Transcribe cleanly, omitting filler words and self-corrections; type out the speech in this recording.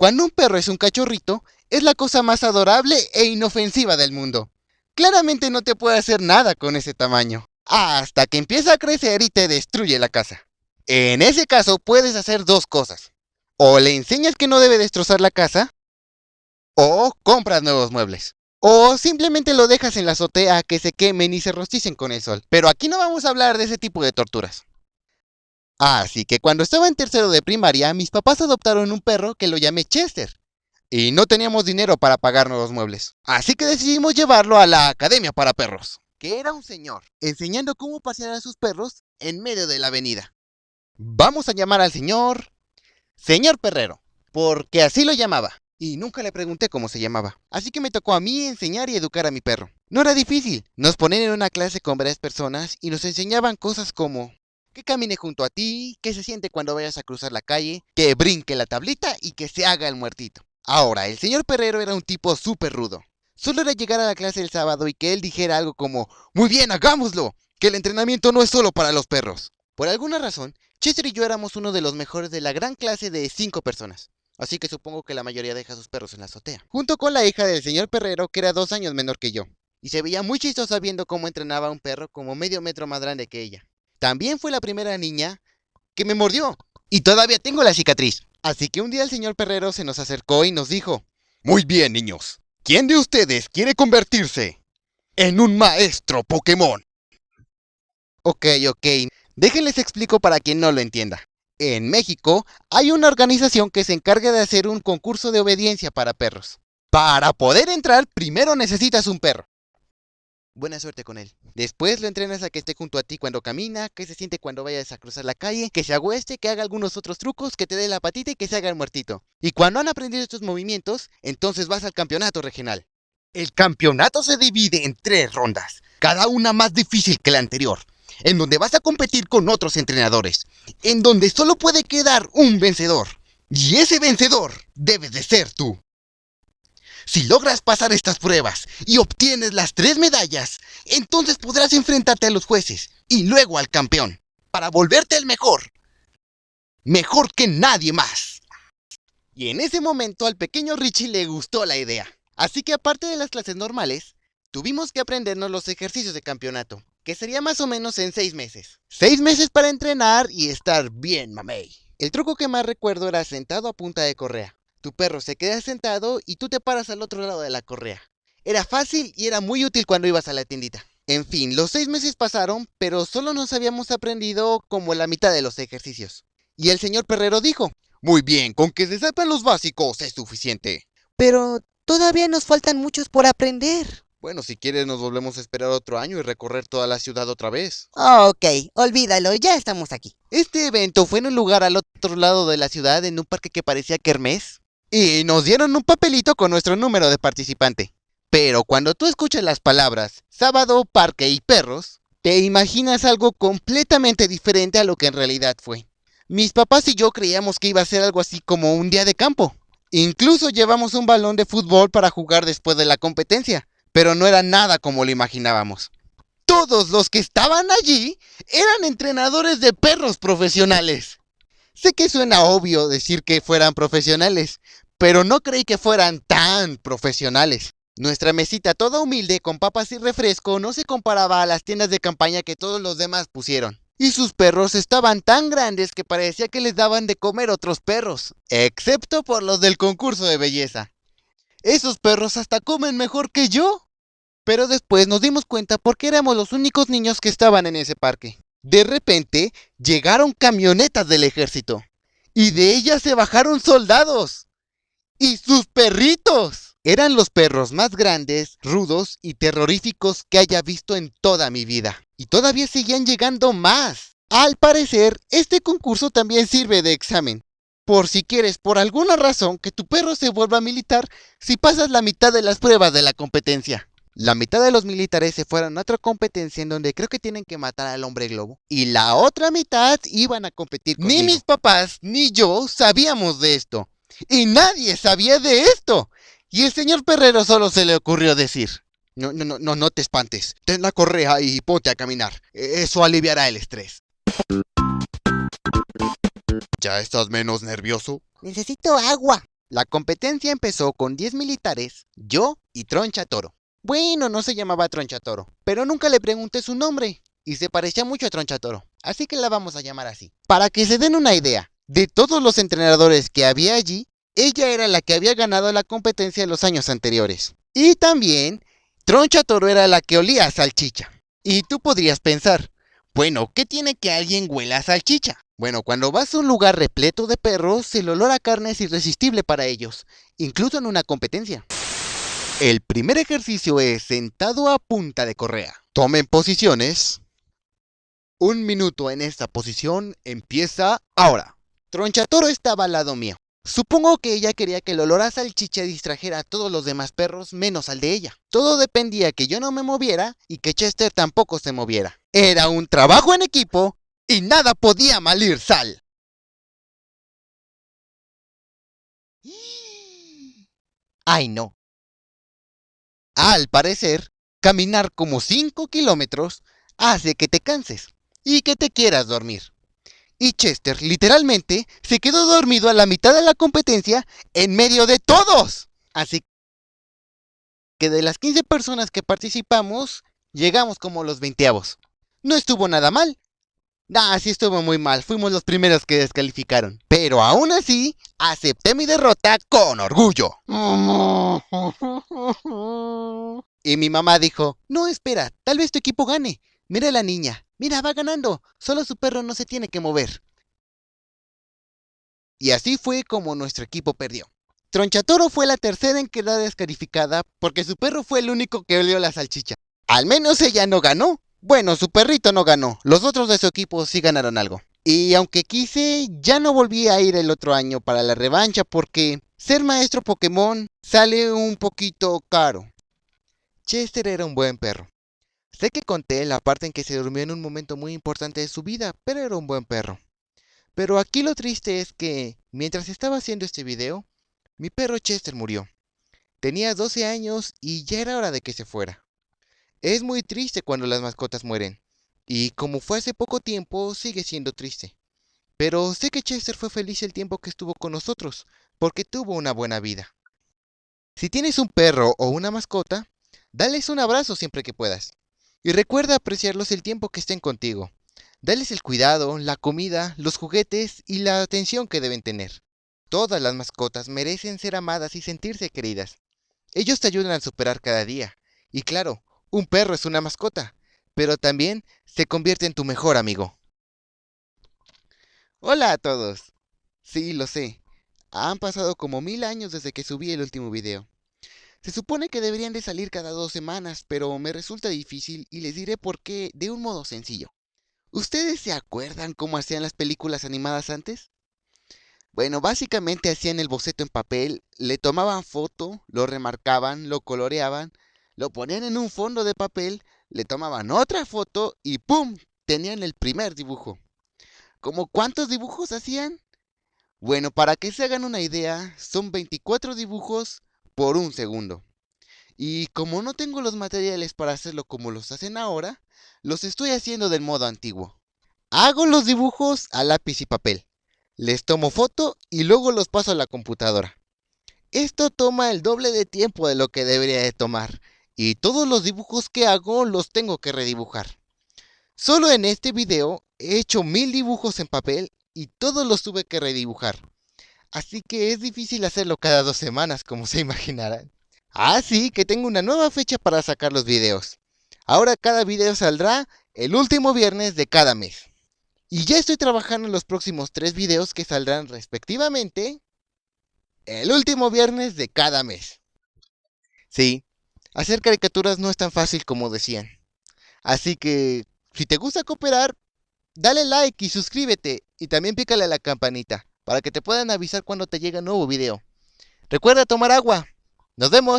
Cuando un perro es un cachorrito, es la cosa más adorable e inofensiva del mundo. Claramente no te puede hacer nada con ese tamaño, hasta que empieza a crecer y te destruye la casa. En ese caso puedes hacer dos cosas. O le enseñas que no debe destrozar la casa, o compras nuevos muebles. O simplemente lo dejas en la azotea a que se quemen y se rosticen con el sol. Pero aquí no vamos a hablar de ese tipo de torturas. Así que cuando estaba en tercero de primaria, mis papás adoptaron un perro que lo llamé Chester. Y no teníamos dinero para pagar nuevos muebles. Así que decidimos llevarlo a la Academia para Perros, que era un señor, enseñando cómo pasear a sus perros en medio de la avenida. Vamos a llamar al señor Perrero, porque así lo llamaba. Y nunca le pregunté cómo se llamaba. Así que me tocó a mí enseñar y educar a mi perro. No era difícil. Nos ponían en una clase con varias personas y nos enseñaban cosas como que camine junto a ti, que se siente cuando vayas a cruzar la calle, que brinque la tablita y que se haga el muertito. Ahora, el señor Perrero era un tipo súper rudo. Solo era llegar a la clase el sábado y que él dijera algo como, muy bien, hagámoslo, que el entrenamiento no es solo para los perros. Por alguna razón, Chester y yo éramos uno de los mejores de la gran clase de 5 personas. Así que supongo que la mayoría deja a sus perros en la azotea. Junto con la hija del señor Perrero, que era 2 años menor que yo. Y se veía muy chistosa viendo cómo entrenaba a un perro como medio metro más grande que ella. También fue la primera niña que me mordió. Y todavía tengo la cicatriz. Así que un día el señor Perrero se nos acercó y nos dijo, muy bien, niños. ¿Quién de ustedes quiere convertirse en un maestro Pokémon? Ok. Déjenles explico para quien no lo entienda. En México hay una organización que se encarga de hacer un concurso de obediencia para perros. Para poder entrar, primero necesitas un perro. Buena suerte con él. Después lo entrenas a que esté junto a ti cuando camina, que se siente cuando vayas a cruzar la calle, que se agüeste, que haga algunos otros trucos, que te dé la patita y que se haga el muertito. Y cuando han aprendido estos movimientos, entonces vas al campeonato regional. El campeonato se divide en 3 rondas, cada una más difícil que la anterior, en donde vas a competir con otros entrenadores, en donde solo puede quedar un vencedor. Y ese vencedor debes de ser tú. Si logras pasar estas pruebas y obtienes las 3 medallas, entonces podrás enfrentarte a los jueces y luego al campeón, para volverte el mejor. Mejor que nadie más. Y en ese momento al pequeño Richie le gustó la idea. Así que aparte de las clases normales, tuvimos que aprendernos los ejercicios de campeonato, que sería más o menos en 6 meses. 6 meses para entrenar y estar bien mamey. El truco que más recuerdo era sentado a punta de correa. Tu perro se queda sentado y tú te paras al otro lado de la correa. Era fácil y era muy útil cuando ibas a la tiendita. En fin, los 6 meses pasaron, pero solo nos habíamos aprendido como la mitad de los ejercicios. Y el señor Perrero dijo, muy bien, con que se sepan los básicos es suficiente. Pero todavía nos faltan muchos por aprender. Bueno, si quieres nos volvemos a esperar otro año y recorrer toda la ciudad otra vez. Ok, olvídalo, ya estamos aquí. Este evento fue en un lugar al otro lado de la ciudad, en un parque que parecía kermés. Y nos dieron un papelito con nuestro número de participante. Pero cuando tú escuchas las palabras sábado, parque y perros, te imaginas algo completamente diferente a lo que en realidad fue. Mis papás y yo creíamos que iba a ser algo así como un día de campo. Incluso llevamos un balón de fútbol para jugar después de la competencia, pero no era nada como lo imaginábamos. Todos los que estaban allí eran entrenadores de perros profesionales. Sé que suena obvio decir que fueran profesionales, pero no creí que fueran tan profesionales. Nuestra mesita toda humilde con papas y refresco no se comparaba a las tiendas de campaña que todos los demás pusieron. Y sus perros estaban tan grandes que parecía que les daban de comer otros perros, excepto por los del concurso de belleza. Esos perros hasta comen mejor que yo. Pero después nos dimos cuenta porque éramos los únicos niños que estaban en ese parque. De repente llegaron camionetas del ejército y de ellas se bajaron soldados y sus perritos. Eran los perros más grandes, rudos y terroríficos que haya visto en toda mi vida. Y todavía seguían llegando más. Al parecer, este concurso también sirve de examen. Por si quieres, por alguna razón, que tu perro se vuelva militar si pasas la mitad de las pruebas de la competencia. La mitad de los militares se fueron a otra competencia en donde creo que tienen que matar al hombre globo. Y la otra mitad iban a competir conmigo. Ni mis papás ni yo sabíamos de esto. Y nadie sabía de esto. Y el señor Perrero solo se le ocurrió decir, no te espantes. Ten la correa y ponte a caminar. Eso aliviará el estrés. ¿Ya estás menos nervioso? Necesito agua. La competencia empezó con 10 militares, yo y Tronchatoro. Bueno, no se llamaba Tronchatoro, pero nunca le pregunté su nombre y se parecía mucho a Tronchatoro, así que la vamos a llamar así. Para que se den una idea, de todos los entrenadores que había allí, ella era la que había ganado la competencia en los años anteriores. Y también, Tronchatoro era la que olía a salchicha. Y tú podrías pensar, bueno, ¿qué tiene que alguien huela a salchicha? Bueno, cuando vas a un lugar repleto de perros, el olor a carne es irresistible para ellos, incluso en una competencia. El primer ejercicio es sentado a punta de correa. Tomen posiciones. 1 minuto en esta posición empieza ahora. Tronchatoro estaba al lado mío. Supongo que ella quería que el olor a salchicha distrajera a todos los demás perros menos al de ella. Todo dependía que yo no me moviera y que Chester tampoco se moviera. Era un trabajo en equipo y nada podía malir sal. ¡Ay, no! Al parecer, caminar como 5 kilómetros hace que te canses y que te quieras dormir. Y Chester literalmente se quedó dormido a la mitad de la competencia en medio de todos. Así que de las 15 personas que participamos, llegamos como los 20avos. No estuvo nada mal. Sí estuvo muy mal, fuimos los primeros que descalificaron. Pero aún así, acepté mi derrota con orgullo. Y mi mamá dijo, no, espera, tal vez tu equipo gane. Mira a la niña, mira, va ganando, solo su perro no se tiene que mover. Y así fue como nuestro equipo perdió. Tronchatoro fue la tercera en quedar descalificada porque su perro fue el único que olió la salchicha. Al menos ella no ganó. Bueno, su perrito no ganó, los otros de su equipo sí ganaron algo. Y aunque quise, ya no volví a ir el otro año para la revancha porque ser maestro Pokémon sale un poquito caro. Chester era un buen perro. Sé que conté la parte en que se durmió en un momento muy importante de su vida, pero era un buen perro. Pero aquí lo triste es que, mientras estaba haciendo este video, mi perro Chester murió. Tenía 12 años y ya era hora de que se fuera. Es muy triste cuando las mascotas mueren, y como fue hace poco tiempo, sigue siendo triste. Pero sé que Chester fue feliz el tiempo que estuvo con nosotros, porque tuvo una buena vida. Si tienes un perro o una mascota, dales un abrazo siempre que puedas. Y recuerda apreciarlos el tiempo que estén contigo. Dales el cuidado, la comida, los juguetes y la atención que deben tener. Todas las mascotas merecen ser amadas y sentirse queridas. Ellos te ayudan a superar cada día. Y claro, un perro es una mascota, pero también se convierte en tu mejor amigo. Hola a todos. Sí, lo sé. Han pasado como 1000 años desde que subí el último video. Se supone que deberían de salir cada 2 semanas, pero me resulta difícil y les diré por qué de un modo sencillo. ¿Ustedes se acuerdan cómo hacían las películas animadas antes? Bueno, básicamente hacían el boceto en papel, le tomaban foto, lo remarcaban, lo coloreaban, lo ponían en un fondo de papel, le tomaban otra foto y ¡pum! Tenían el primer dibujo. ¿Cómo cuántos dibujos hacían? Bueno, para que se hagan una idea, son 24 dibujos por un segundo. Y como no tengo los materiales para hacerlo como los hacen ahora, los estoy haciendo del modo antiguo. Hago los dibujos a lápiz y papel. Les tomo foto y luego los paso a la computadora. Esto toma el doble de tiempo de lo que debería de tomar. Y todos los dibujos que hago los tengo que redibujar. Solo en este video he hecho 1000 dibujos en papel y todos los tuve que redibujar. Así que es difícil hacerlo cada 2 semanas, como se imaginarán. Sí, que tengo una nueva fecha para sacar los videos. Ahora cada video saldrá el último viernes de cada mes. Y ya estoy trabajando en los próximos 3 videos que saldrán respectivamente el último viernes de cada mes. Sí, hacer caricaturas no es tan fácil como decían. Así que, si te gusta cooperar, dale like y suscríbete. Y también pícale a la campanita para que te puedan avisar cuando te llegue un nuevo video. Recuerda tomar agua. Nos vemos.